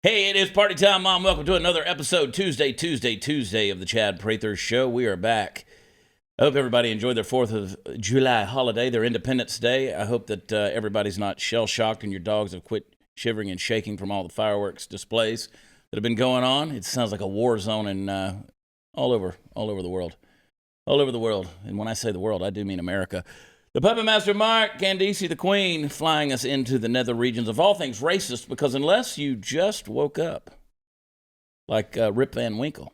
Hey, it is party time, Mom. Welcome to another episode, Tuesday of the Chad Prather Show. We are back. I hope everybody enjoyed their 4th of July holiday, their Independence Day. I hope that everybody's not shell-shocked and your dogs have quit shivering and shaking from all the fireworks displays that have been going on. It sounds like a war zone in all over the world. All over the world. And when I say the world, I do mean America. The Puppet Master Mark, Candice the Queen, flying us into the nether regions of all things racist, because unless you just woke up, like Rip Van Winkle,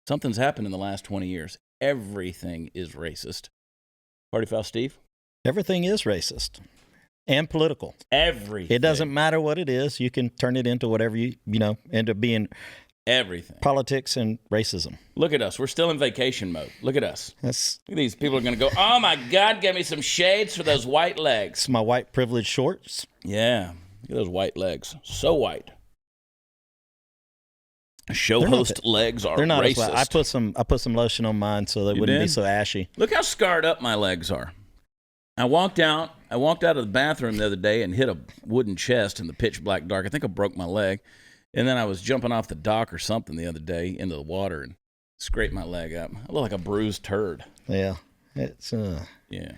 something's happened in the last 20 years. Everything is racist. Party Foul Steve? Everything is racist and political. Everything. It doesn't matter what it is. You can turn it into whatever you end up being. Everything. Politics and racism. Look at us. We're still in vacation mode. Look at us. Look at these people are going to go, oh my God, get me some shades for those white legs. It's my white privilege shorts. Yeah. Look at those white legs. So white. Show host legs are they're not racist. I put some lotion on mine so they wouldn't be so ashy. Look how scarred up my legs are. I walked out of the bathroom the other day and hit a wooden chest in the pitch black dark. I think I broke my leg. And then I was jumping off the dock or something the other day into the water and scraped my leg up. I look like a bruised turd. Yeah. It's yeah.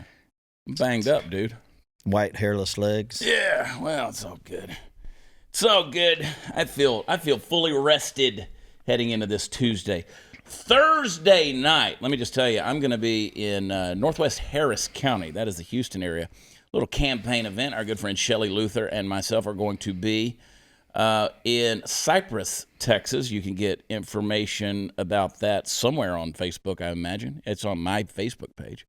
I'm banged up, dude. White hairless legs. Yeah, well, it's all good. It's all good. I feel fully rested heading into this Tuesday. Thursday night, let me just tell you, I'm going to be in Northwest Harris County. That is the Houston area. A little campaign event. Our good friend Shelley Luther and myself are going to be in Cypress, Texas. You can get information about that somewhere on Facebook, I imagine. It's on my Facebook page.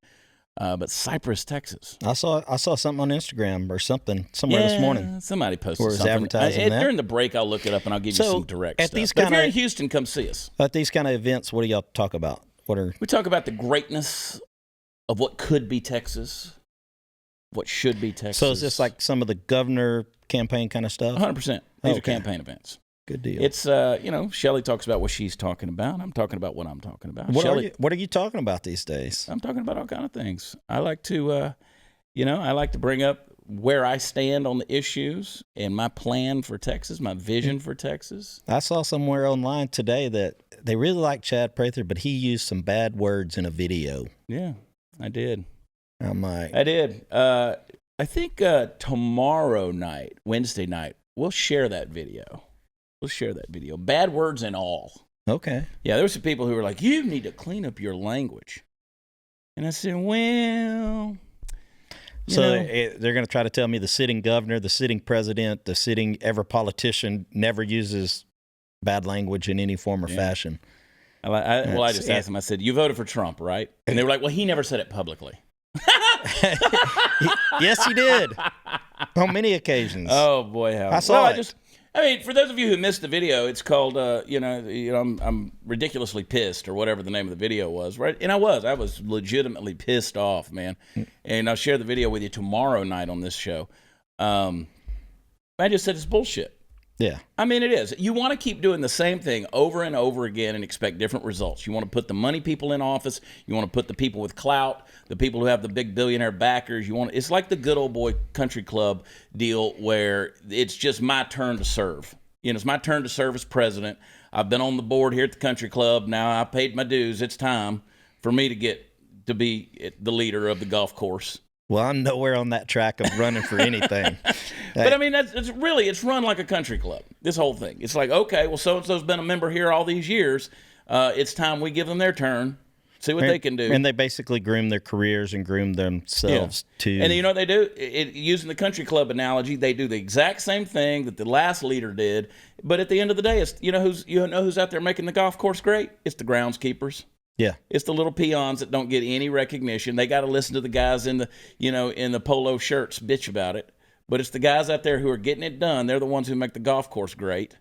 But Cypress, Texas. I saw something on Instagram or something somewhere this morning. Somebody posted or something. Advertising that. During the break, I'll look it up and I'll give you some direct stuff. But if you're in Houston, come see us. At these kind of events, what do y'all talk about? We talk about the greatness of what could be Texas, what should be Texas. So is this like some of the governor campaign kind of stuff? 100%. These are campaign events. Good deal. It's, Shelley talks about what she's talking about. I'm talking about what I'm talking about. What are you talking about these days? I'm talking about all kind of things. I like to, bring up where I stand on the issues and my plan for Texas, my vision for Texas. I saw somewhere online today that they really like Chad Prather, but he used some bad words in a video. Yeah, I did. I did. I think tomorrow night, Wednesday night, we'll share that video. Bad words and all. Okay. Yeah, there were some people who were like, you need to clean up your language. And I said, well... they're going to try to tell me the sitting governor, the sitting president, the sitting ever politician never uses bad language in any form or fashion. I just asked them, I said, you voted for Trump, right? And they were like, well, he never said it publicly. Yes, he did. On many occasions. Oh, boy, how. I saw it. For those of you who missed the video, it's called, I'm ridiculously pissed, or whatever the name of the video was, right? And I was legitimately pissed off, man. And I'll share the video with you tomorrow night on this show. I just said it's bullshit. Yeah. I mean, it is. You want to keep doing the same thing over and over again and expect different results. You want to put the money people in office. You want to put the people with clout, the people who have the big billionaire backers. It's like the good old boy country club deal where it's just my turn to serve. It's my turn to serve as president. I've been on the board here at the country club. Now I paid my dues. It's time for me to get to be the leader of the golf course. Well, I'm nowhere on that track of running for anything. But I mean, it's run like a country club, this whole thing. It's like, okay, well, so-and-so's been a member here all these years. It's time we give them their turn, see what they can do. And they basically groom their careers and groom themselves too. And you know what they do? Using the country club analogy, they do the exact same thing that the last leader did. But at the end of the day, it's, who's out there making the golf course great? It's the groundskeepers. Yeah, it's the little peons that don't get any recognition. They got to listen to the guys in the polo shirts bitch about it. But it's the guys out there who are getting it done. They're the ones who make the golf course great.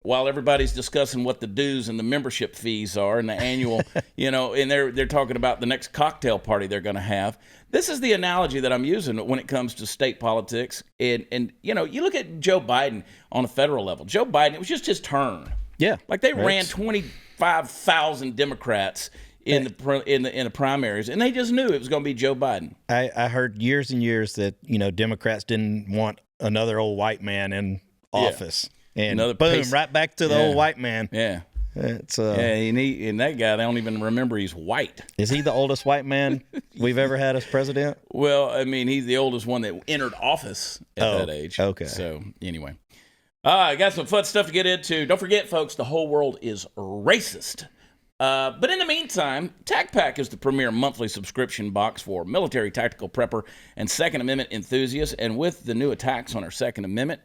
While everybody's discussing what the dues and the membership fees are and the annual, and they're talking about the next cocktail party they're going to have. This is the analogy that I'm using when it comes to state politics. And you look at Joe Biden on a federal level. Joe Biden, it was just his turn. Yeah, like they ran 25,000 Democrats in the primaries, and they just knew it was going to be Joe Biden. I heard years and years that Democrats didn't want another old white man in office. And Another boom, piece. right back to the old white man. Yeah. It's And that guy, they don't even remember he's white. Is he the oldest white man we've ever had as president? Well, I mean, he's the oldest one that entered office at that age. Okay. So, anyway. I got some fun stuff to get into. Don't forget, folks, the whole world is racist. But in the meantime, TACPAC is the premier monthly subscription box for military tactical prepper and Second Amendment enthusiasts. And with the new attacks on our Second Amendment,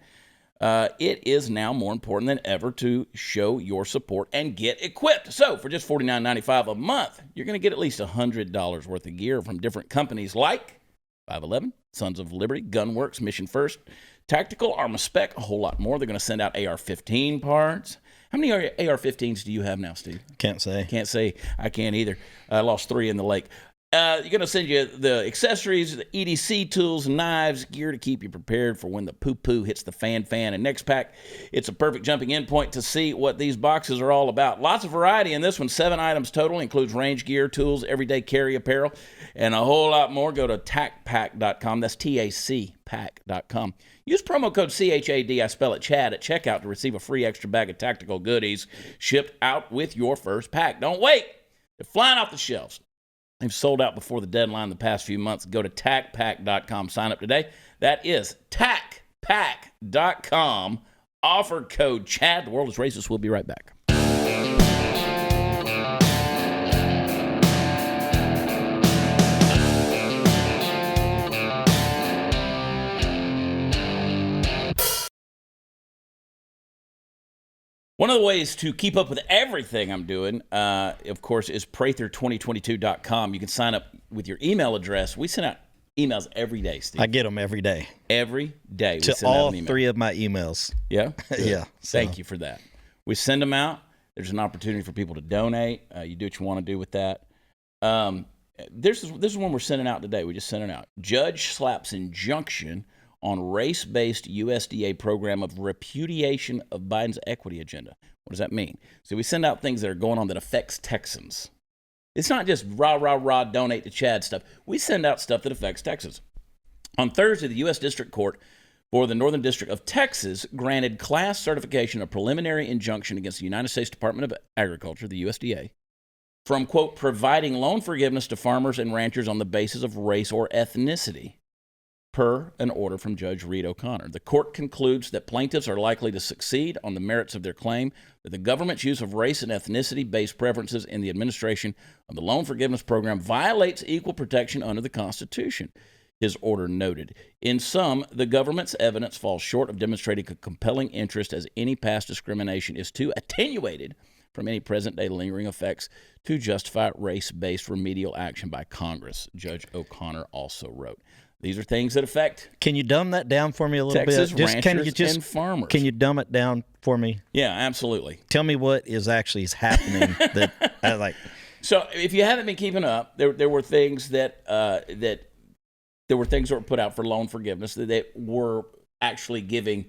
it is now more important than ever to show your support and get equipped. So for just $49.95 a month, you're going to get at least $100 worth of gear from different companies like 511, Sons of Liberty, Gunworks, Mission First, Tactical, Arma Spec, a whole lot more. They're going to send out AR-15 parts. How many AR-15s do you have now, Steve? Can't say. Can't say. I can't either. I lost 3 in the lake. You're going to send you the accessories, the EDC tools, knives, gear to keep you prepared for when the poo-poo hits the fan. And next pack, it's a perfect jumping in point to see what these boxes are all about. Lots of variety in this one. 7 items total. Includes range gear, tools, everyday carry apparel, and a whole lot more. Go to tacpack.com. That's TACpack.com. Use promo code CHAD, I spell it Chad, at checkout to receive a free extra bag of tactical goodies shipped out with your first pack. Don't wait. They're flying off the shelves. They've sold out before the deadline the past few months. Go to tacpack.com. Sign up today. That is tacpack.com. Offer code Chad. The world is racist. We'll be right back. One of the ways to keep up with everything I'm doing, of course, is Prather2022.com. You can sign up with your email address. We send out emails every day, Steve. I get them every day. Every day. We to send all out an email. 3 of my emails. Yeah? Yeah. So. Thank you for that. We send them out. There's an opportunity for people to donate. You do what you want to do with that. This is one we're sending out today. We just sent it out. Judge slaps injunction on race-based USDA program of repudiation of Biden's equity agenda. What does that mean? So we send out things that are going on that affects Texans. It's not just rah, donate to Chad stuff. We send out stuff that affects Texans. On Thursday, the U.S. District Court for the Northern District of Texas granted class certification of preliminary injunction against the United States Department of Agriculture, the USDA, from, quote, providing loan forgiveness to farmers and ranchers on the basis of race or ethnicity, per an order from Judge Reed O'Connor. The court concludes that plaintiffs are likely to succeed on the merits of their claim that the government's use of race and ethnicity-based preferences in the administration of the loan forgiveness program violates equal protection under the Constitution, his order noted. In sum, the government's evidence falls short of demonstrating a compelling interest, as any past discrimination is too attenuated from any present-day lingering effects to justify race-based remedial action by Congress, Judge O'Connor also wrote. These are things that affect Can you dumb that down for me a little Texas bit? ranchers and farmers. Can you dumb it down for me? Yeah, absolutely. Tell me what is actually happening that I like. So, if you haven't been keeping up, there were things that were put out for loan forgiveness that were actually giving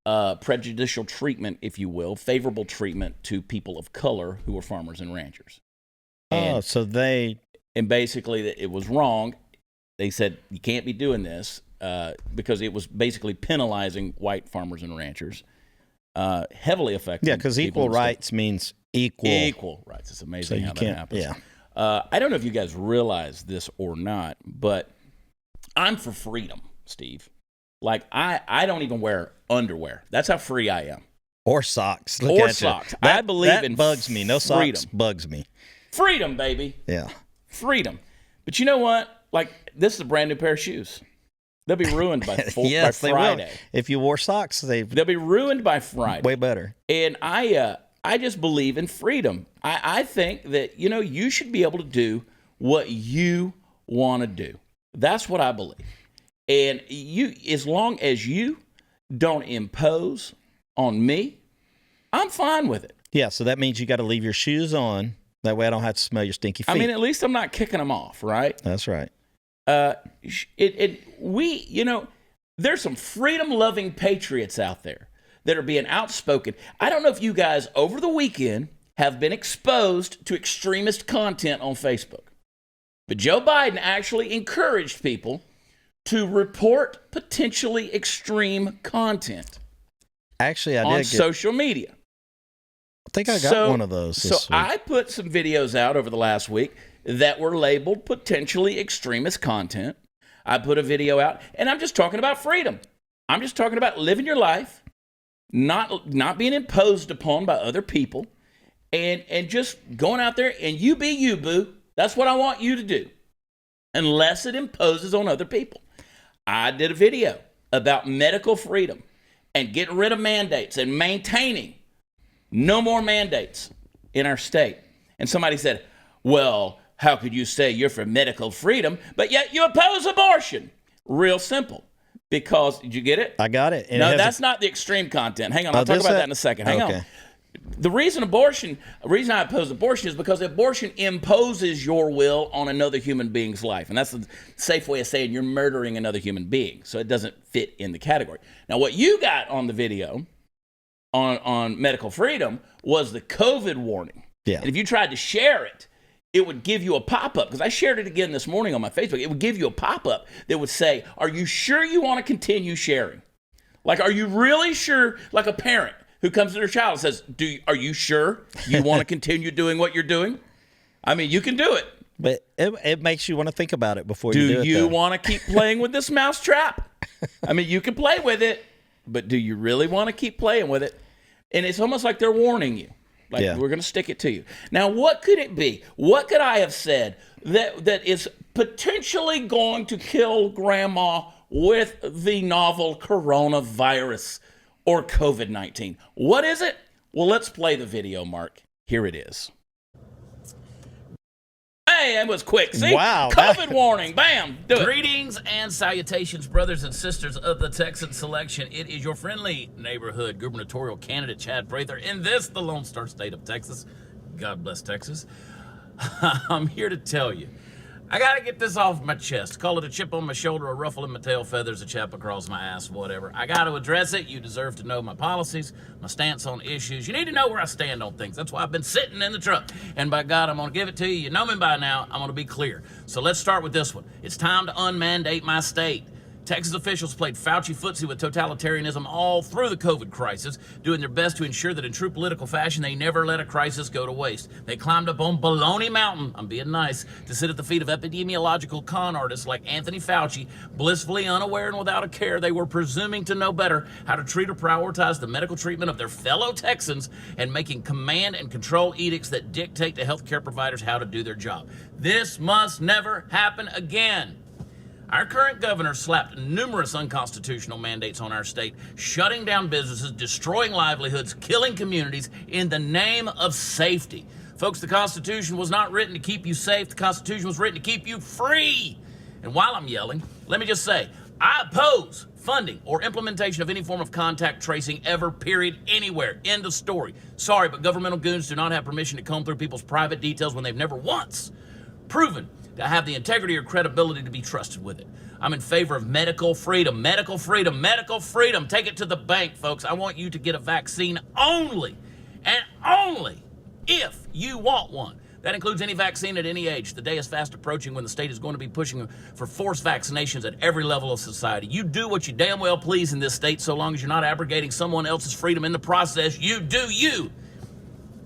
prejudicial treatment, if you will, favorable treatment to people of color who were farmers and ranchers. And basically it was wrong. They said you can't be doing this because it was basically penalizing white farmers and ranchers, heavily affecting. Yeah, because equal rights means equal rights. It's amazing how that happens. Yeah. I don't know if you guys realize this or not, but I'm for freedom, Steve. Like I don't even wear underwear. That's how free I am. Or socks. Socks. I believe in bugs me. No freedom. Socks bugs me. Freedom, baby. Yeah. Freedom. But you know what? Like, this is a brand new pair of shoes. They'll be ruined by yes, by Friday. They will. If you wore socks, they'll be ruined by Friday. Way better. And I just believe in freedom. I think that, you should be able to do what you want to do. That's what I believe. And as long as you don't impose on me, I'm fine with it. Yeah, so that means you got to leave your shoes on. That way I don't have to smell your stinky feet. I mean, at least I'm not kicking them off, right? That's right. There's some freedom-loving patriots out there that are being outspoken. I don't know if you guys over the weekend have been exposed to extremist content on Facebook, but Joe Biden actually encouraged people to report potentially extreme content. Actually, I on did social media. I think I got one of those this week. I put some videos out over the last week that were labeled potentially extremist content. I put a video out, and I'm just talking about freedom. I'm just talking about living your life, not being imposed upon by other people, and just going out there and you be you, boo. That's what I want you to do, unless it imposes on other people. I did a video about medical freedom and getting rid of mandates and maintaining no more mandates in our state. And somebody said, well, how could you say you're for medical freedom, but yet you oppose abortion? Real simple. Because, did you get it? I got it. And no, that's not the extreme content. Hang on, I'll talk about that in a second. Hang on. The reason I oppose abortion is because abortion imposes your will on another human being's life. And that's the safe way of saying you're murdering another human being. So it doesn't fit in the category. Now, what you got on the video on medical freedom was the COVID warning. Yeah. And if you tried to share it, it would give you a pop-up, because I shared it again this morning on my Facebook. It would give you a pop-up that would say, are you sure you want to continue sharing? Like, are you really sure, like a parent who comes to their child and says, are you sure you want to continue doing what you're doing? I mean, you can do it. But it makes you want to think about it before you do it. Do you want to keep playing with this mousetrap? I mean, you can play with it, but do you really want to keep playing with it? And it's almost like they're warning you. Like, we're going to stick it to you. Now, what could it be? What could I have said that is potentially going to kill grandma with the novel coronavirus or COVID-19? What is it? Well, let's play the video, Mark. Here it is. Hey, that was quick. See? Wow. COVID warning. Bam. Do it. Greetings and salutations, brothers and sisters of the Texan selection. It is your friendly neighborhood gubernatorial candidate, Chad Prather, in this, the Lone Star State of Texas. God bless Texas. I'm here to tell you, I got to get this off my chest. Call it a chip on my shoulder, a ruffle in my tail feathers, a chap across my ass, whatever. I got to address it. You deserve to know my policies, my stance on issues. You need to know where I stand on things. That's why I've been sitting in the truck. And by God, I'm going to give it to you. You know me by now. I'm going to be clear. So let's start with this one. It's time to unmandate my state. Texas officials played Fauci footsie with totalitarianism all through the COVID crisis, doing their best to ensure that in true political fashion, they never let a crisis go to waste. They climbed up on Baloney Mountain, I'm being nice, to sit at the feet of epidemiological con artists like Anthony Fauci, blissfully unaware and without a care. They were presuming to know better how to treat or prioritize the medical treatment of their fellow Texans and making command and control edicts that dictate to healthcare providers how to do their job. This must never happen again. Our current governor slapped numerous unconstitutional mandates on our state, shutting down businesses, destroying livelihoods, killing communities in the name of safety. Folks, the Constitution was not written to keep you safe. The Constitution was written to keep you free. And while I'm yelling, let me just say, I oppose funding or implementation of any form of contact tracing ever, period, anywhere. End of story. Sorry, but governmental goons do not have permission to comb through people's private details when they've never once proven to have the integrity or credibility to be trusted with it. I'm in favor of medical freedom, medical freedom, medical freedom. Take it to the bank, folks. I want you to get a vaccine only and only if you want one. That includes any vaccine at any age. The day is fast approaching when the state is going to be pushing for forced vaccinations at every level of society. You do what you damn well please in this state so long as you're not abrogating someone else's freedom in the process. You do you.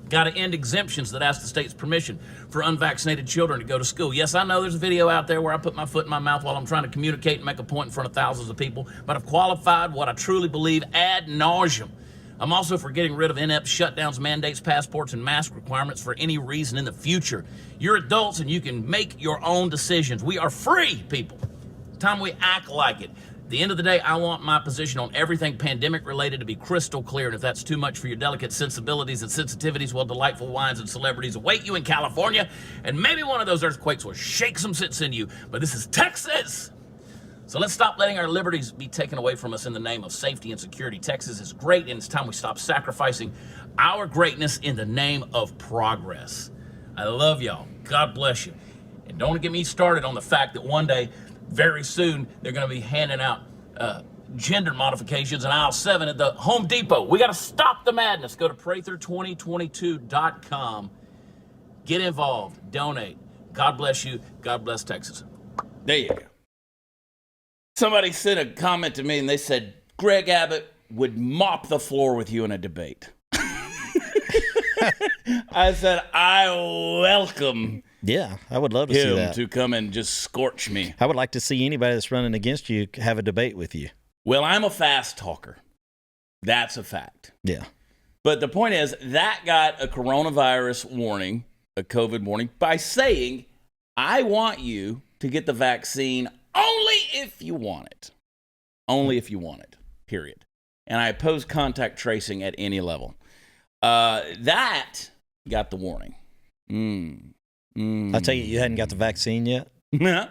Got to end exemptions that ask the state's permission for unvaccinated children to go to school. Yes, I know there's a video out there where I put my foot in my mouth while I'm trying to communicate and make a point in front of thousands of people, but I've qualified what I truly believe ad nauseum. I'm also for getting rid of inept shutdowns, mandates, passports, and mask requirements for any reason in the future. You're adults and you can make your own decisions. We are free, people. It's time we act like it. At the end of the day, I want my position on everything pandemic related to be crystal clear, and if that's too much for your delicate sensibilities and sensitivities, well, delightful wines and celebrities await you in California, and maybe one of those earthquakes will shake some sense in you, but this is Texas! So let's stop letting our liberties be taken away from us in the name of safety and security. Texas is great, and it's time we stop sacrificing our greatness in the name of progress. I love y'all. God bless you. And don't get me started on the fact that one day, very soon, they're going to be handing out gender modifications in aisle 7 at the Home Depot. We got to stop the madness. Go to Prather2022.com. Get involved. Donate. God bless you. God bless Texas. There you go. Somebody sent a comment to me and they said, Greg Abbott, would mop the floor with you in a debate. I said, I welcome Yeah, I would love to see him that. to come and just scorch me. I would like to see anybody that's running against you have a debate with you. Well, I'm a fast talker. That's a fact. Yeah. But the point is, that got a coronavirus warning, a COVID warning, by saying, I want you to get the vaccine only if you want it. Only if you want it, period. And I oppose contact tracing at any level. That got the warning. I tell you hadn't got the vaccine yet? No,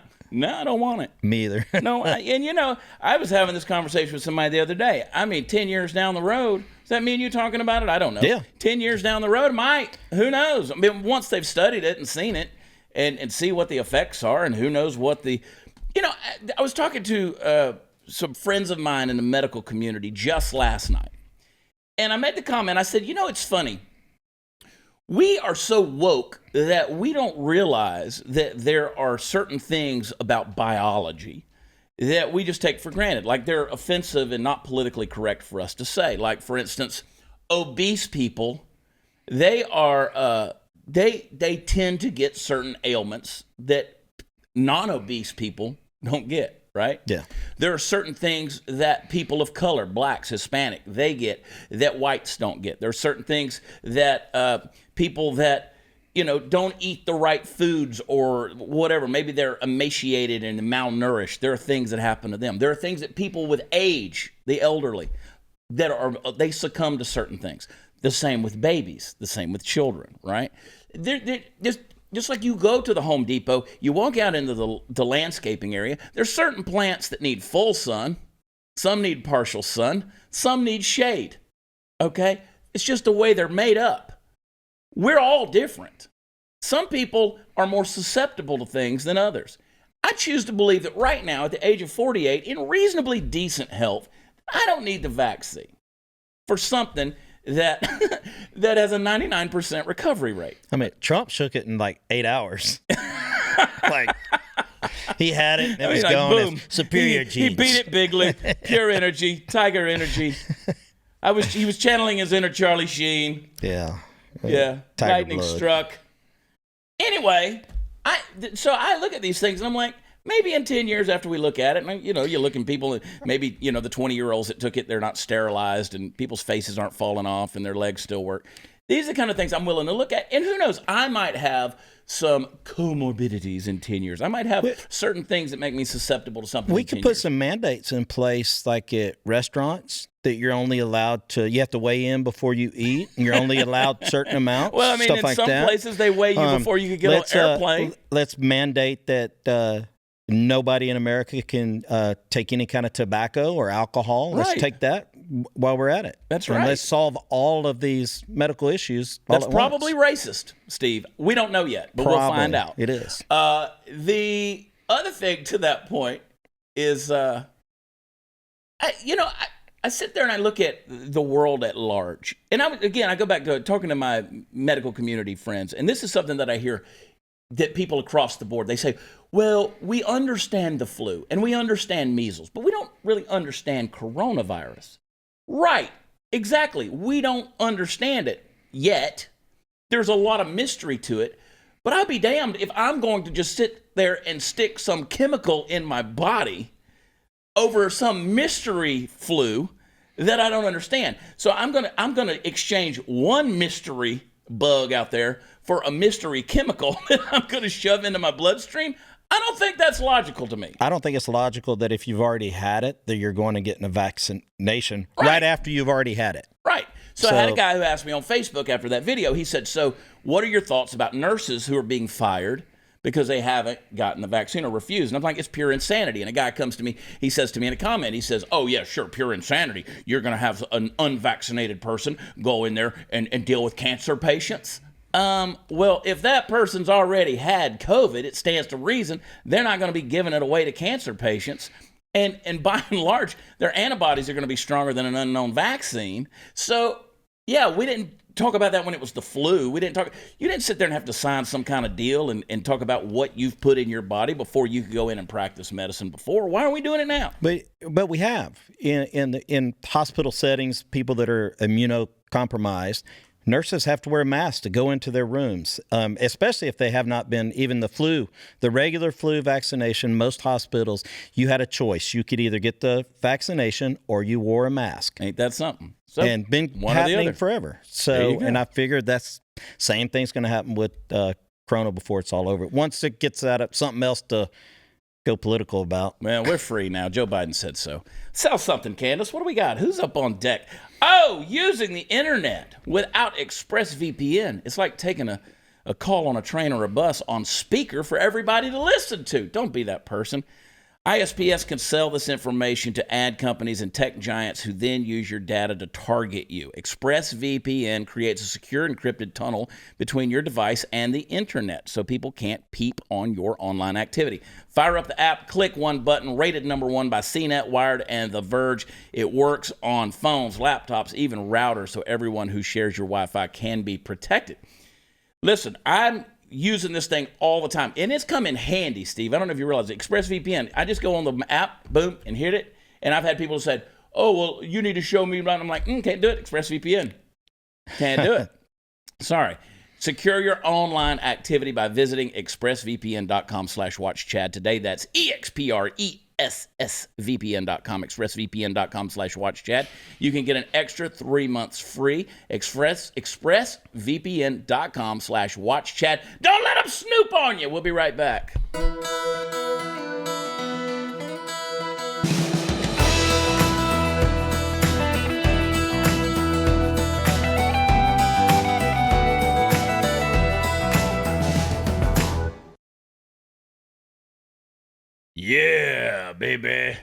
I don't want it. Me either. No, I was having this conversation with somebody the other day. I mean, 10 years down the road, does that mean you talking about it? I don't know. Yeah. 10 years down the road, who knows? I mean, once they've studied it and seen it and see what the effects are, and who knows what I was talking to some friends of mine in the medical community just last night. And I made the comment, I said, it's funny. We are so woke that we don't realize that there are certain things about biology that we just take for granted. Like they're offensive and not politically correct for us to say. Like, for instance, obese people, they are, they tend to get certain ailments that non-obese people don't get. Right? Yeah. There are certain things that people of color, blacks, Hispanic, they get that whites don't get. There are certain things that people that, don't eat the right foods or whatever. Maybe they're emaciated and malnourished. There are things that happen to them. There are things that people with age, the elderly, they succumb to certain things. The same with babies. The same with children, right? Just like you go to the Home Depot, you walk out into the landscaping area, there's certain plants that need full sun, some need partial sun, some need shade, okay? It's just the way they're made up. We're all different. Some people are more susceptible to things than others. I choose to believe that right now, at the age of 48, in reasonably decent health, I don't need the vaccine for something that has a 99% recovery rate. I mean, Trump shook it in like 8 hours. Like, he had it, and it was gone. Boom. Superior genes. He beat it bigly. Pure energy, tiger energy. He was channeling his inner Charlie Sheen. Yeah. Yeah. Tiger Lightning blood. struck. Anyway, so I look at these things and I'm like, maybe in 10 years after we look at it, and, you look at people, maybe, the 20-year-olds that took it, they're not sterilized and people's faces aren't falling off and their legs still work. These are the kind of things I'm willing to look at. And who knows, I might have some comorbidities in 10 years. I might have certain things that make me susceptible to something. We could put some mandates in place, like at restaurants, that you're only allowed to, you have to weigh in before you eat, and you're only allowed certain amounts. Well, I mean, stuff in like some that. places they weigh you before you could get on an airplane. Let's mandate that nobody in America can take any kind of tobacco or alcohol. Let's take that while we're at it. That's and right. let's solve all of these medical issues all That's at probably once. Racist, Steve. We don't know yet, but we'll find out. It is. The other thing to that point is, I sit there and I look at the world at large. And I go back to talking to my medical community friends, and this is something that I hear that people across the board, they say, well, we understand the flu and we understand measles, but we don't really understand coronavirus. Right, exactly. We don't understand it yet. There's a lot of mystery to it, but I'll be damned if I'm going to just sit there and stick some chemical in my body over some mystery flu that I don't understand. So I'm gonna exchange one mystery bug out there for a mystery chemical that I'm going to shove into my bloodstream. I don't think that's logical to me. I don't think it's logical that if you've already had it, that you're going to get a vaccination right after you've already had it. Right. So I had a guy who asked me on Facebook after that video, he said, so what are your thoughts about nurses who are being fired because they haven't gotten the vaccine or refused? And I'm like, it's pure insanity. And a guy comes to me, he says to me in a comment, he says, oh yeah, sure, pure insanity. You're going to have an unvaccinated person go in there and deal with cancer patients. Well, if that person's already had COVID, it stands to reason they're not going to be giving it away to cancer patients. And by and large, their antibodies are going to be stronger than an unknown vaccine. So, yeah, we didn't talk about that when it was the flu. We didn't talk. You didn't sit there and have to sign some kind of deal and talk about what you've put in your body before you could go in and practice medicine before. Why are we doing it now? But we have in hospital settings, people that are immunocompromised. Nurses have to wear masks to go into their rooms, especially if they have not been, even the flu, the regular flu vaccination. Most hospitals, you had a choice. You could either get the vaccination or you wore a mask. Ain't that something? So, and been happening forever. So, and I figured that's same thing's going to happen with Corona before it's all over. Once it gets out of something else to go political about. Well, we're free now. Joe Biden said so. Sell something, Candace. What do we got? Who's up on deck? Oh, using the internet without ExpressVPN. It's like taking a call on a train or a bus on speaker for everybody to listen to. Don't be that person. ISPs can sell this information to ad companies and tech giants who then use your data to target you. ExpressVPN creates a secure encrypted tunnel between your device and the internet so people can't peep on your online activity. Fire up the app, click one button, rated #1 by CNET, Wired, and The Verge. It works on phones, laptops, even routers, so everyone who shares your Wi-Fi can be protected. Listen, I'm using this thing all the time, and it's come in handy, Steve. I don't know if you realize it. ExpressVPN, I just go on the app, boom, and hit it, and I've had people say, oh, well, you need to show me, and I'm like, can't do it, ExpressVPN. Can't do it. Sorry. Secure your online activity by visiting expressvpn.com/watchchad today. That's EXPRESSVPN.com, expressvpn.com/watchchad. You can get an extra 3 months free. expressvpn.com/watchchad. Don't let them snoop on you. We'll be right back. Yeah, baby.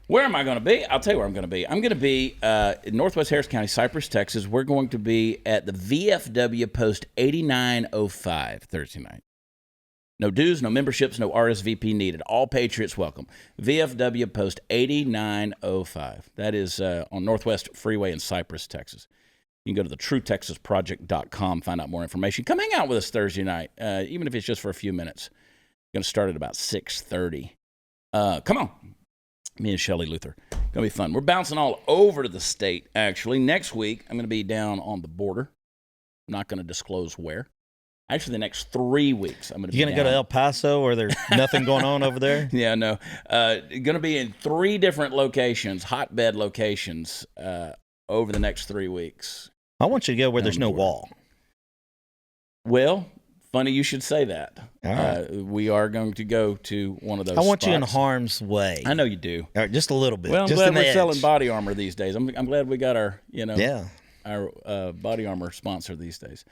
Where am I going to be? I'll tell you where I'm going to be. I'm going to be in Northwest Harris County, Cypress, Texas. We're going to be at the VFW Post 8905 Thursday night. No dues, no memberships, no RSVP needed. All patriots welcome. VFW Post 8905. That is on Northwest Freeway in Cypress, Texas. You can go to thetruetexasproject.com, find out more information. Come hang out with us Thursday night, even if it's just for a few minutes. Going to start at about 6:30. Come on. Me and Shelley Luther. Going to be fun. We're bouncing all over the state, actually. Next week, I'm going to be down on the border. I'm not going to disclose where. Actually, the next 3 weeks, I'm going to be You going to go to El Paso where there's nothing going on over there? Yeah, no. Going to be in 3 different locations, hotbed locations, over the next 3 weeks. I want you to go where there's no wall. Well, funny you should say that. All right. We are going to go to one of those I want spots. you in harm's way. I know you do. All right, just a little bit. Well, I'm just glad we're selling body armor these days. I'm glad we got our, yeah, our body armor sponsor these days.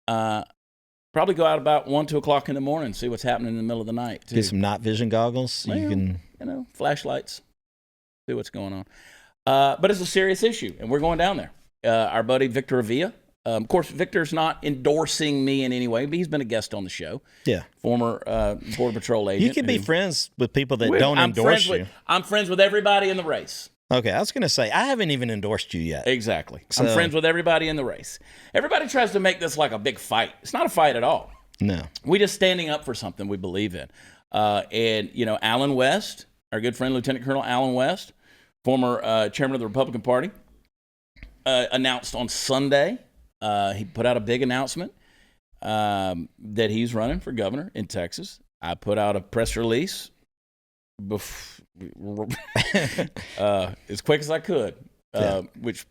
Probably go out about 1, 2 o'clock in the morning, see what's happening in the middle of the night, too. Get some night vision goggles. Well, you can, flashlights, see what's going on. But it's a serious issue, and we're going down there. Our buddy Victor Avila. Of course, Victor's not endorsing me in any way, but he's been a guest on the show. Yeah. Former Border Patrol agent. You can be friends with people that don't endorse you. I'm friends with everybody in the race. Okay, I was going to say, I haven't even endorsed you yet. Exactly. So, I'm friends with everybody in the race. Everybody tries to make this like a big fight. It's not a fight at all. No. We're just standing up for something we believe in. And, Alan West, our good friend, Lieutenant Colonel Alan West, former chairman of the Republican Party, announced on Sunday, he put out a big announcement that he's running for governor in Texas. I put out a press release as quick as I could, which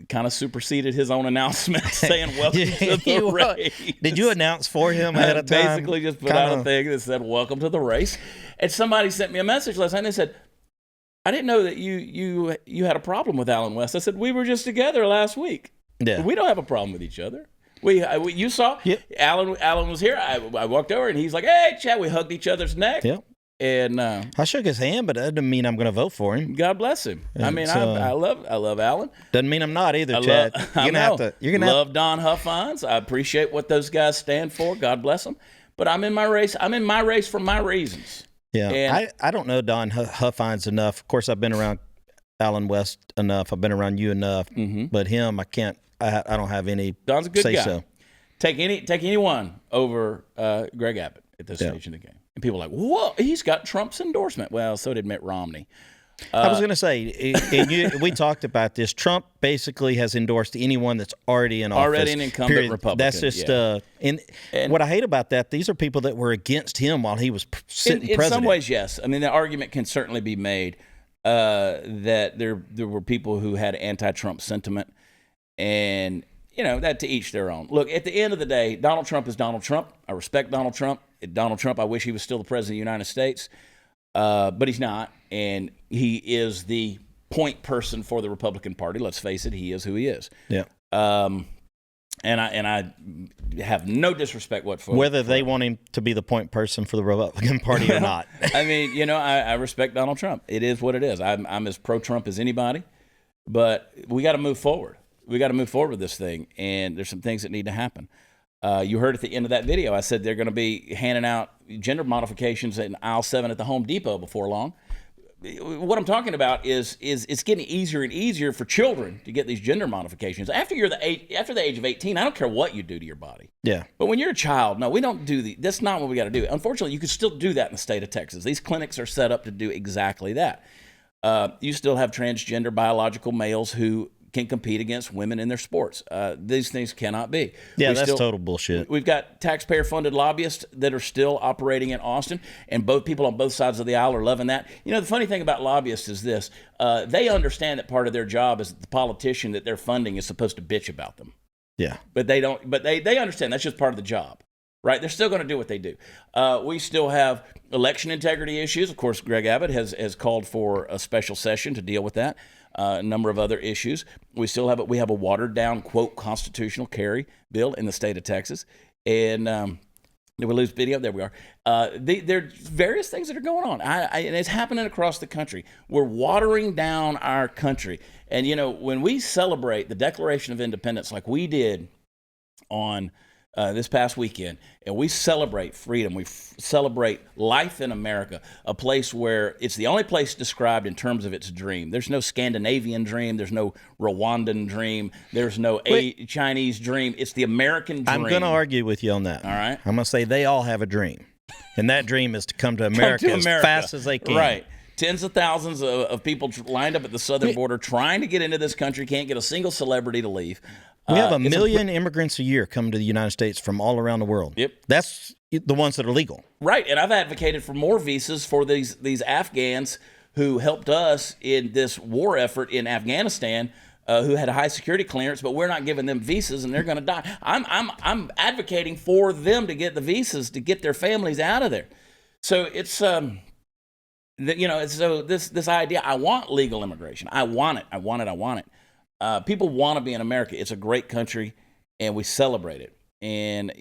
kind of superseded his own announcement saying welcome to the race. Did you announce for him ahead of time? Basically just put out a thing that said welcome to the race. And somebody sent me a message last night and they said, I didn't know that you had a problem with Alan West. I said, we were just together last week. Yeah. We don't have a problem with each other. You saw, Alan was here. I walked over and he's like, hey, Chad, we hugged each other's neck. Yep. And I shook his hand, but that doesn't mean I'm going to vote for him. God bless him. I mean, I love Alan. Doesn't mean I'm not either, Chad. You're gonna love Don Huffines. I appreciate what those guys stand for. God bless them. But I'm in my race. I'm in my race for my reasons. Yeah, and I don't know Don Huffines enough. Of course, I've been around Alan West enough. I've been around you enough, but him, I can't I don't have any Don's a good say guy. so. Take anyone over Greg Abbott at this stage of the game. And people are like, whoa, he's got Trump's endorsement. Well, so did Mitt Romney. I was going to say, we talked about this. Trump basically has endorsed anyone that's already in office. Already an incumbent period. Republican. That's just, and what I hate about that, these are people that were against him while he was sitting president. In some ways, yes. I mean, the argument can certainly be made that there were people who had anti-Trump sentiment, and that to each their own. Look, at the end of the day, Donald Trump is Donald Trump. I respect Donald Trump. Donald Trump, I wish he was still the president of the United States, but he's not, and he is the point person for the Republican Party. Let's face it, he is who he is. Yeah. And I have no disrespect whatsoever. Whether they want him to be the point person for the Republican Party or not. I mean, I respect Donald Trump. It is what it is. I'm as pro-Trump as anybody, but we got to move forward. We got to move forward with this thing, and there's some things that need to happen. You heard at the end of that video, I said they're going to be handing out gender modifications in aisle 7 at the Home Depot before long. What I'm talking about is it's getting easier and easier for children to get these gender modifications. After the age of 18, I don't care what you do to your body. Yeah. But when you're a child, no, we don't do that's not what we got to do. Unfortunately, you can still do that in the state of Texas. These clinics are set up to do exactly that. You still have transgender biological males who can compete against women in their sports. These things cannot be. Yeah, that's total bullshit. We've got taxpayer-funded lobbyists that are still operating in Austin, and both people on both sides of the aisle are loving that. The funny thing about lobbyists is this. They understand that part of their job is that the politician that they're funding is supposed to bitch about them. Yeah. But they don't. But they understand that's just part of the job. Right? They're still going to do what they do. We still have election integrity issues. Of course, Greg Abbott has called for a special session to deal with that. A number of other issues. We have a watered down, quote, constitutional carry bill in the state of Texas. And did we lose video? There we are. There are various things that are going on. And it's happening across the country. We're watering down our country. And, when we celebrate the Declaration of Independence like we did on this past weekend, and we celebrate freedom, we celebrate life in America, a place where it's the only place described in terms of its dream. There's no Scandinavian dream, there's no Rwandan dream, there's no Chinese dream. It's the American dream. I'm going to argue with you on that. All right. I'm going to say they all have a dream, and that dream is to come to America, as fast as they can. Right. Tens of thousands of people lined up at the southern border trying to get into this country, can't get a single celebrity to leave. We have a million immigrants a year come to the United States from all around the world. Yep. That's the ones that are legal. Right. And I've advocated for more visas for these Afghans who helped us in this war effort in Afghanistan, who had a high security clearance, but we're not giving them visas and they're going to die. I'm advocating for them to get the visas to get their families out of there. So it's so this idea, I want legal immigration. I want it. People want to be in America. It's a great country, and we celebrate it. And,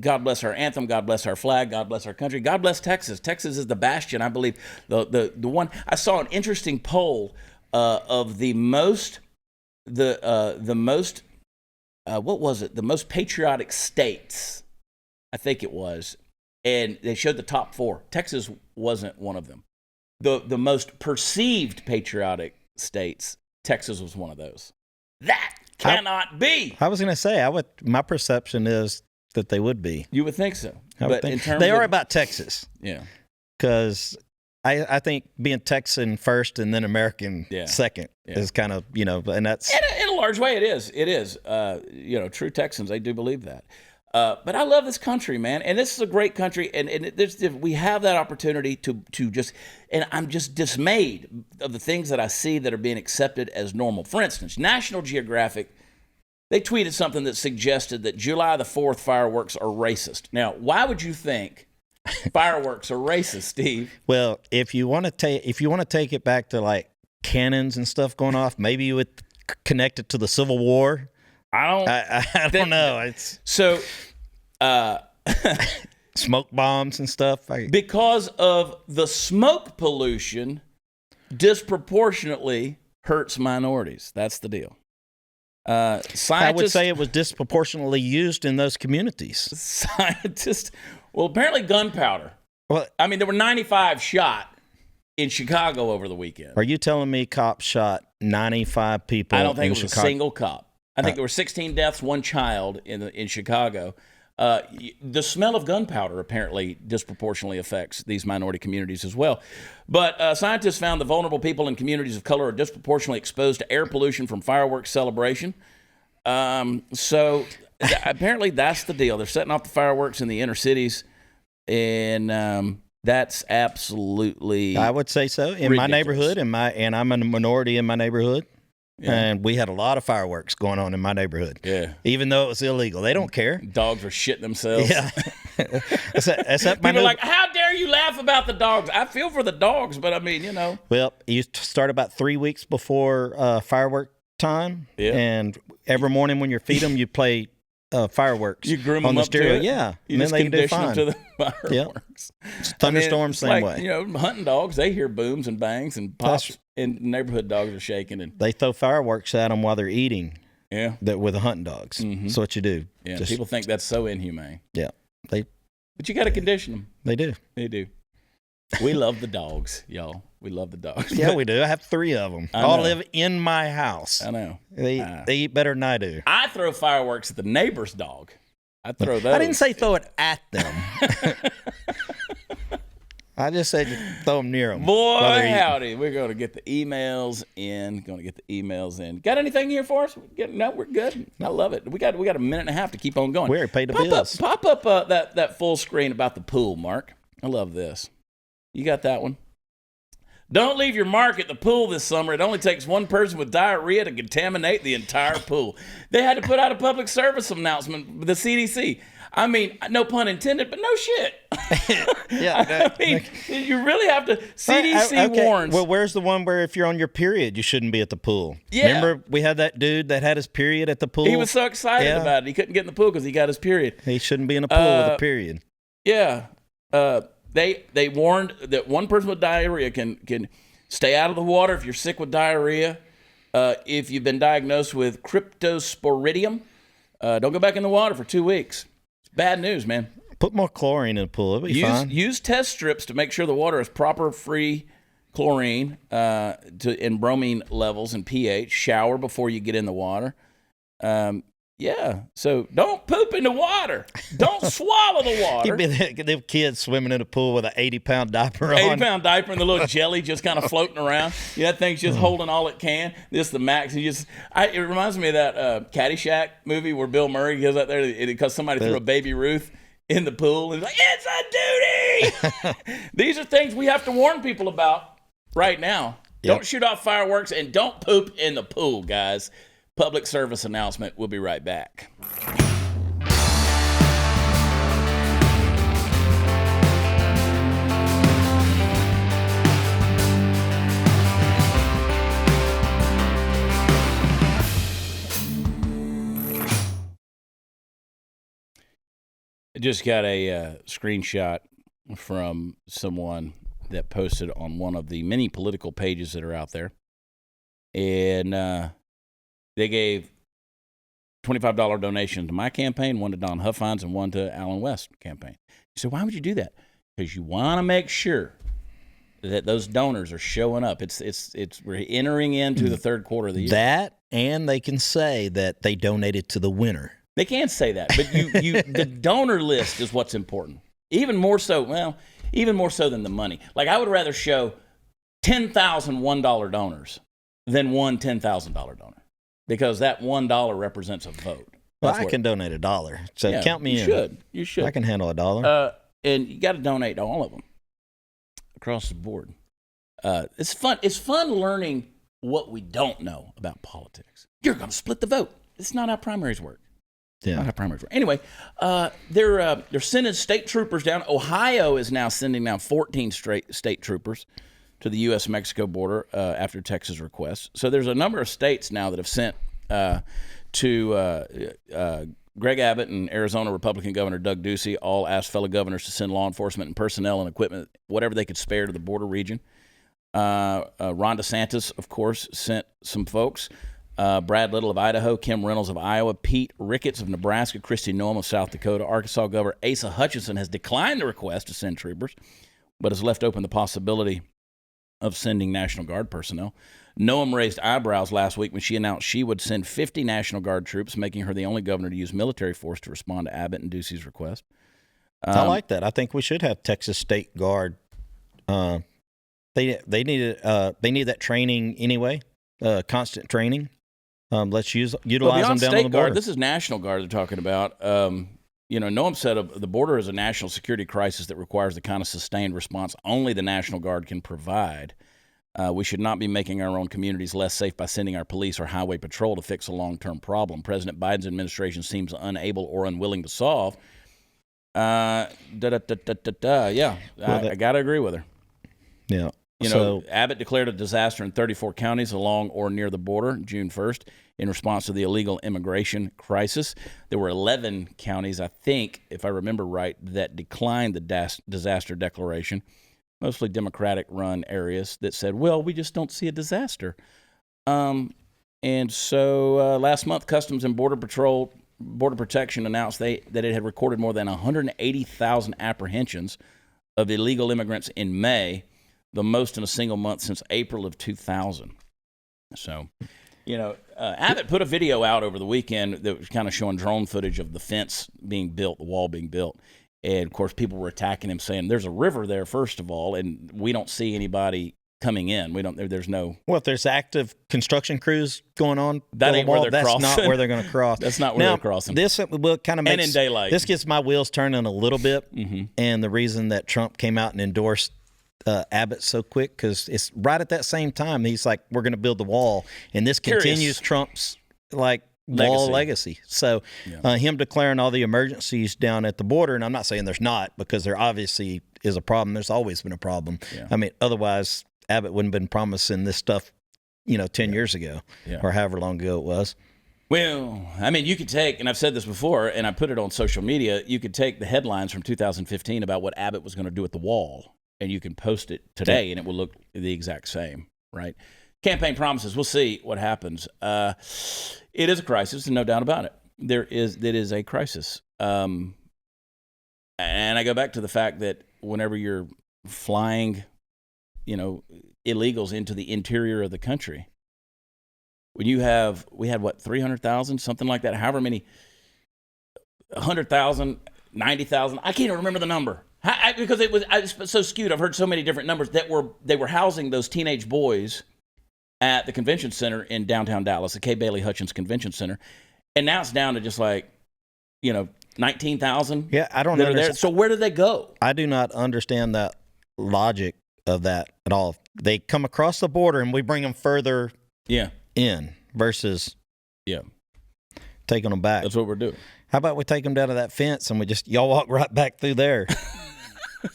God bless our anthem. God bless our flag. God bless our country. God bless Texas. Texas is the bastion, I believe. The one I saw an interesting poll of the most patriotic states, I think it was, and they showed the top 4. Texas wasn't one of them. The most perceived patriotic states, Texas was one of those. That cannot be. I was going to say, my perception is that they would be. You would think so. They are about Texas. Yeah. Because I think being Texan first and then American second is kind of, and that's... In a large way, it is. It is. True Texans, they do believe that. But I love this country, man. And this is a great country. And we have that opportunity to just, and I'm just dismayed of the things that I see that are being accepted as normal. For instance, National Geographic, they tweeted something that suggested that July the 4th fireworks are racist. Now, why would you think fireworks are racist, Steve? Well, if you want to take it back to like cannons and stuff going off, maybe you would connect it to the Civil War. I don't know. It's so smoke bombs and stuff. Because of the smoke pollution, disproportionately hurts minorities. That's the deal. I would say it was disproportionately used in those communities. Scientists, apparently gunpowder. Well, I mean, there were 95 shot in Chicago over the weekend. Are you telling me cops shot 95 people? I don't think in it was Chicago? a single cop. I think there were 16 deaths, 1 child in Chicago. The smell of gunpowder apparently disproportionately affects these minority communities as well. But scientists found the vulnerable people in communities of color are disproportionately exposed to air pollution from fireworks celebration. So apparently that's the deal. They're setting off the fireworks in the inner cities, and that's absolutely I would say so. In my neighborhood, and I'm a minority in my neighborhood. Yeah. And we had a lot of fireworks going on in my neighborhood. Yeah. Even though it was illegal. They don't care. Dogs were shitting themselves. Yeah. Except people are like, how dare you laugh about the dogs? I feel for the dogs, but I mean, you know. Well, you start about 3 weeks before firework time. Yeah. And every morning when you feed them, you play fireworks. You groom on them the up stereo. To it. Yeah. You and just then they can do condition fine. them to the fireworks. Yep. Thunderstorms, same way. You know, hunting dogs, they hear booms and bangs and pops, and neighborhood dogs are shaking. And they throw fireworks at them while they're eating. Yeah. That with the hunting dogs. Mm-hmm. That's what you do. Yeah. People think that's so inhumane. Yeah. But you got to condition them. They do. They do. We love the dogs, y'all. We love the dogs. Yeah, we do. I have 3 of them. All live in my house. I know. They eat better than I do. I throw fireworks at the neighbor's dog. I throw those. I didn't say throw it at them. I just said throw them near them. Boy, howdy. We're going to get the emails in. Got anything here for us? No, we're good. I love it. We got a minute and a half to keep on going. We already paid the bills. Pop up that full screen about the pool, Mark. I love this. You got that one? Don't leave your mark at the pool this summer. It only takes one person with diarrhea to contaminate the entire pool. They had to put out a public service announcement with the CDC. I mean, no pun intended, but no shit. Yeah. I mean, you really have to. CDC warns. Well, where's the one where if you're on your period, you shouldn't be at the pool? Yeah. Remember we had that dude that had his period at the pool? He was so excited about it. He couldn't get in the pool because he got his period. He shouldn't be in a pool with a period. Yeah. They warned that one person with diarrhea can stay out of the water if you're sick with diarrhea. If you've been diagnosed with cryptosporidium, don't go back in the water for 2 weeks. It's bad news, man. Put more chlorine in the pool. It'll be fine. Use test strips to make sure the water is proper free chlorine and bromine levels and pH. Shower before you get in the water. Yeah, so don't poop in the water. Don't swallow the water. You'd be them kids swimming in a pool with an 80-pound diaper on. 80-pound diaper and the little jelly just kind of floating around. Yeah, that thing's just holding all it can. This is the max. It reminds me of that Caddyshack movie where Bill Murray goes out there because somebody threw a Baby Ruth in the pool and he's like, it's a duty. These are things we have to warn people about right now. Yep. Don't shoot off fireworks and don't poop in the pool, guys. Public service announcement. We'll be right back. I just got a screenshot from someone that posted on one of the many political pages that are out there. And they gave $25 donation to my campaign, one to Don Huffines, and one to Alan West's campaign. So why would you do that? Because you want to make sure that those donors are showing up. We're entering into the third quarter of the year. That, and they can say that they donated to the winner. They can say that, but the donor list is what's important. Even more so than the money. Like I would rather show 10,000 $1 donors than one $10,000 donor. Because that $1 represents a vote. Well, I can donate $1, so count me in. You should. I can handle $1. And you got to donate to all of them across the board. It's fun. It's fun learning what we don't know about politics. You're going to split the vote. It's not how primaries work. Yeah. Not how primaries work. Anyway, they're sending state troopers down. Ohio is now sending 14 state troopers to the U.S.-Mexico border after Texas request. So there's a number of states now that have sent to Greg Abbott and Arizona Republican Governor Doug Ducey all asked fellow governors to send law enforcement and personnel and equipment, whatever they could spare, to the border region. Ron DeSantis, of course, sent some folks. Brad Little of Idaho, Kim Reynolds of Iowa, Pete Ricketts of Nebraska, Kristi Noem of South Dakota. Arkansas Governor Asa Hutchinson has declined the request to send troopers, but has left open the possibility of sending National Guard personnel. Noam raised eyebrows last week when she announced she would send 50 National Guard troops, making her the only governor to use military force to respond to Abbott and Ducey's request. I like that. I think we should have Texas State Guard. They need that training anyway, constant training. Let's utilize them down on the border. Guard, this is National Guard they're talking about. Noam said the border is a national security crisis that requires the kind of sustained response only the National Guard can provide. We should not be making our own communities less safe by sending our police or highway patrol to fix a long-term problem President Biden's administration seems unable or unwilling to solve. Yeah, I got to agree with her. Yeah. Abbott declared a disaster in 34 counties along or near the border June 1st in response to the illegal immigration crisis. There were 11 counties, I think, if I remember right, that declined the disaster declaration, mostly Democratic-run areas that said, well, we just don't see a disaster. And so last month, Customs and Border Protection announced that it had recorded more than 180,000 apprehensions of illegal immigrants in May, the most in a single month since April of 2000. So, Abbott put a video out over the weekend that was kind of showing drone footage of the fence being built, the wall being built. And, of course, people were attacking him, saying there's a river there, first of all, and we don't see anybody coming in. There's no... Well, if there's active construction crews going on, that ain't where they're crossing. That's not where they're going to cross. That's not where they're crossing. This will kind of makes... And in daylight. This gets my wheels turning a little bit. Mm-hmm. And the reason that Trump came out and endorsed Abbott so quick, because it's right at that same time he's like, we're going to build the wall, and this continues Trump's wall legacy. So him declaring all the emergencies down at the border, and I'm not saying there's not, because there obviously is a problem. There's always been a problem. I mean, otherwise Abbott wouldn't have been promising this stuff 10 years ago or however long ago it was. Well, I mean, you could take, and I've said this before, and I put it on social media, you could take the headlines from 2015 about what Abbott was going to do at the wall, and you can post it today, and it will look the exact same, right? Campaign promises. We'll see what happens. It is a crisis, and no doubt about it. It is a crisis. And I go back to the fact that whenever you're flying, illegals into the interior of the country, when we had what, 300,000, something like that, however many, 100,000, 90,000, I can't even remember the number. Because it was so skewed. I've heard so many different numbers that they were housing those teenage boys at the convention center in downtown Dallas, the K. Bailey Hutchins Convention Center, and now it's down to just 19,000. Yeah, I don't know. So where do they go? I do not understand that logic of that at all. They come across the border and we bring them further in versus taking them back. That's what we're doing. How about we take them down to that fence and y'all walk right back through there?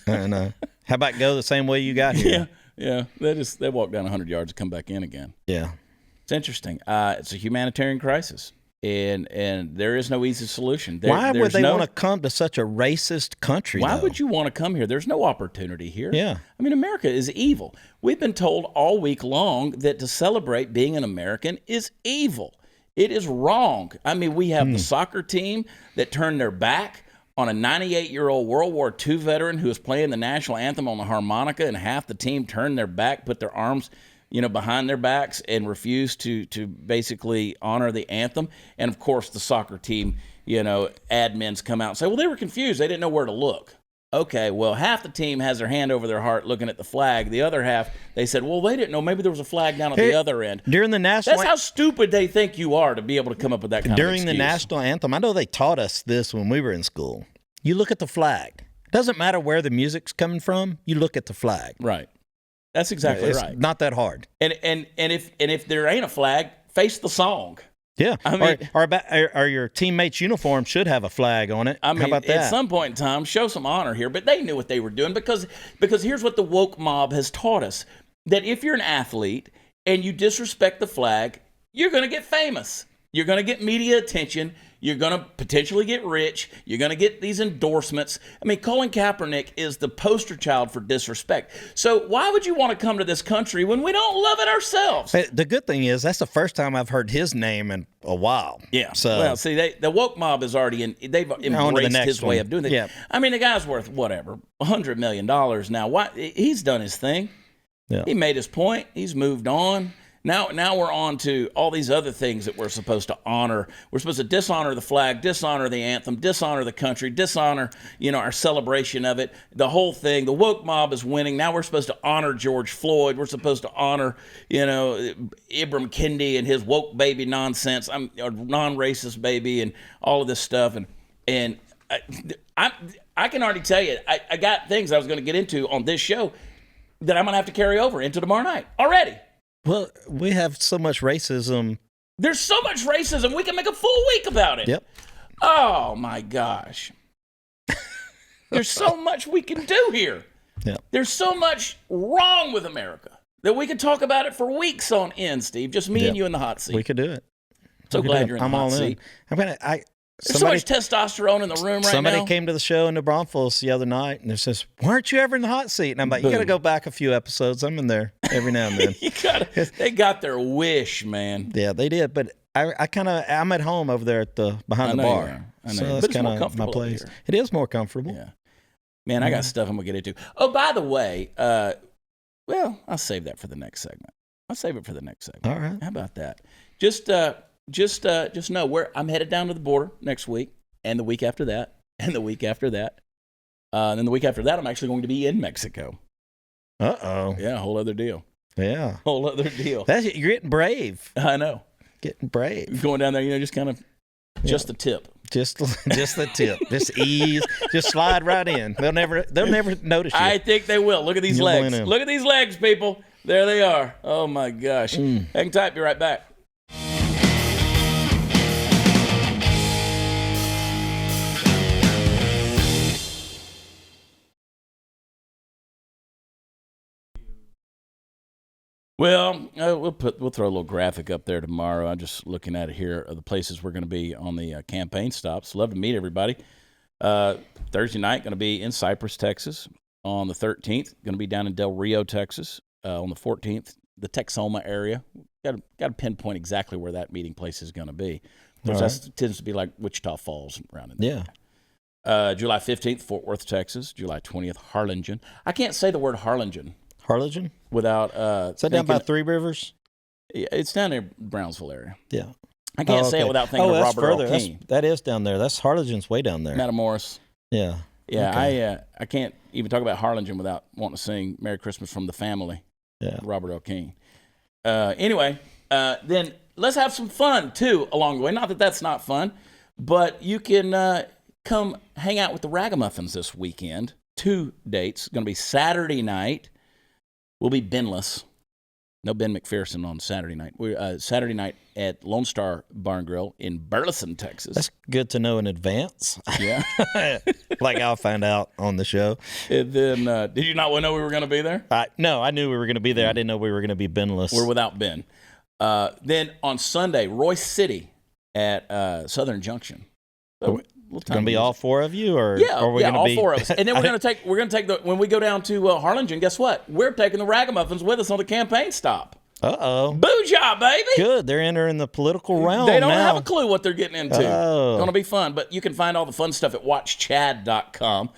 And how about go the same way you got here? Yeah. They walk down 100 yards and come back in again. Yeah. It's interesting. It's a humanitarian crisis, and there is no easy solution. Why would they want to come to such a racist country? Why would you want to come here? There's no opportunity here. Yeah. I mean, America is evil. We've been told all week long that to celebrate being an American is evil. It is wrong. I mean, we have the soccer team that turned their back on a 98-year-old World War II veteran who was playing the national anthem on the harmonica, and half the team turned their back, put their arms, behind their backs, and refused to basically honor the anthem. And of course, the soccer team, admins come out and say, well, they were confused. They didn't know where to look. Okay, well, half the team has their hand over their heart looking at the flag. The other half, they said, well, they didn't know. Maybe there was a flag down at the other end. During the national... That's how stupid they think you are to be able to come up with that kind of excuse. During the national anthem, I know they taught us this when we were in school. You look at the flag. Doesn't matter where the music's coming from, you look at the flag. Right. That's exactly it's right. Not that hard. And if there ain't a flag, face the song. Yeah, I mean, or your teammate's uniform should have a flag on it. I mean, how about that? At some point in time, show some honor here. But they knew what they were doing because here's what the woke mob has taught us: that if you're an athlete and you disrespect the flag, you're going to get famous. You're going to get media attention. You're going to potentially get rich. You're going to get these endorsements. I mean, Colin Kaepernick is the poster child for disrespect. So why would you want to come to this country when we don't love it ourselves? The good thing is that's the first time I've heard his name in a while. Yeah. So, well, see, the woke mob is already they've embraced his way of doing it. Yeah. I mean, the guy's worth whatever, $100 million now. Why? He's done his thing. Yeah. He made his point. He's moved on. Now we're on to all these other things that we're supposed to honor. We're supposed to dishonor the flag, dishonor the anthem, dishonor the country, dishonor, our celebration of it. The whole thing. The woke mob is winning. Now we're supposed to honor George Floyd. We're supposed to honor, Ibram Kendi and his woke baby nonsense. I'm a non-racist baby and all of this stuff. And I can already tell you, I got things I was going to get into on this show that I'm going to have to carry over into tomorrow night already. Well, we have so much racism. There's so much racism. We can make a full week about it. Yep. Oh, my gosh. There's so much we can do here. Yep. There's so much wrong with America that we could talk about it for weeks on end, Steve. Just me and you in the hot seat. We could do it. So glad you're in the hot seat. There's so much testosterone in the room right now. Somebody came to the show in New Braunfels the other night and says, "Weren't you ever in the hot seat?" And I'm like, "You got to go back a few episodes. I'm in there every now and then." They got their wish, man. Yeah, they did. But I'm at home over there at behind the bar. I know. So that's kind of my place. It is more comfortable. Yeah. Man, I got stuff I'm going to get into. Oh, by the way, I'll save that for the next segment. I'll save it for the next segment. All right. How about that? Just know I'm headed down to the border next week, and the week after that, and the week after that. And then the week after that, I'm actually going to be in Mexico. Uh-oh. Yeah, whole other deal. Yeah. Whole other deal. You're getting brave. I know. Getting brave. Going down there, just kind of, just the tip. Just the tip. Just ease. Just slide right in. They'll never notice you. I think they will. Look at these legs. Look at these legs, people. There they are. Oh, my gosh. Hang tight. Be right back. Well, we'll throw a little graphic up there tomorrow. I'm just looking at it here of the places we're going to be on the campaign stops. Love to meet everybody. Thursday night, going to be in Cypress, Texas. On the 13th, going to be down in Del Rio, Texas. On the 14th, the Texoma area. Got to pinpoint exactly where that meeting place is going to be. Because that tends to be like Wichita Falls around in there. Yeah. July 15th, Fort Worth, Texas. July 20th, Harlingen. I can't say the word Harlingen. Harlingen? Without is that down by Three Rivers? Yeah, it's down near Brownsville area. Yeah. I can't say it without thinking of Robert Earl King. That is down there. That's Harlingen's way down there. Matamoros. Yeah. Yeah, okay. I can't even talk about Harlingen without wanting to sing Merry Christmas from the Family. Yeah. Robert Earl King. Anyway, then let's have some fun too along the way. Not that that's not fun, but you can come hang out with the Ragamuffins this weekend. 2 dates. Going to be Saturday night. We'll be Benless. No Ben McPherson on Saturday night. We're Saturday night at Lone Star Bar and Grill in Burleson, Texas. That's good to know in advance. Yeah. Like I'll find out on the show. And then, did you not know we were going to be there? No, I knew we were going to be there. I didn't know we were going to be Benless. We're without Ben. Then on Sunday, Royce City at Southern Junction. So going to be all four of you, or are we all four of us. And then we're going to take when we go down to Harlingen. Guess what? We're taking the Ragamuffins with us on the campaign stop. Uh-oh. Booyah, baby. Good. They're entering the political realm. They don't have a clue what they're getting into. Oh. It's going to be fun. But you can find all the fun stuff at watchchad.com.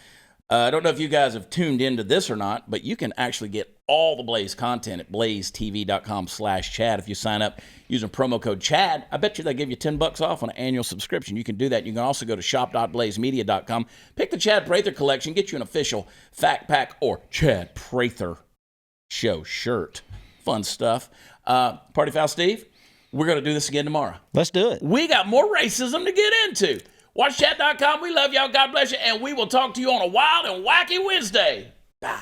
I don't know if you guys have tuned into this or not, but you can actually get all the Blaze content at blazetv.com/Chad if you sign up using promo code Chad. I bet you they give you $10 off on an annual subscription. You can do that. You can also go to shop.blazemedia.com, pick the Chad Prather collection, get you an official Fact Pack or Chad Prather Show shirt. Fun stuff. Party Foul Steve, we're going to do this again tomorrow. Let's do it. We got more racism to get into. WatchChat.com. We love y'all. God bless you. And we will talk to you on a wild and wacky Wednesday. Bye.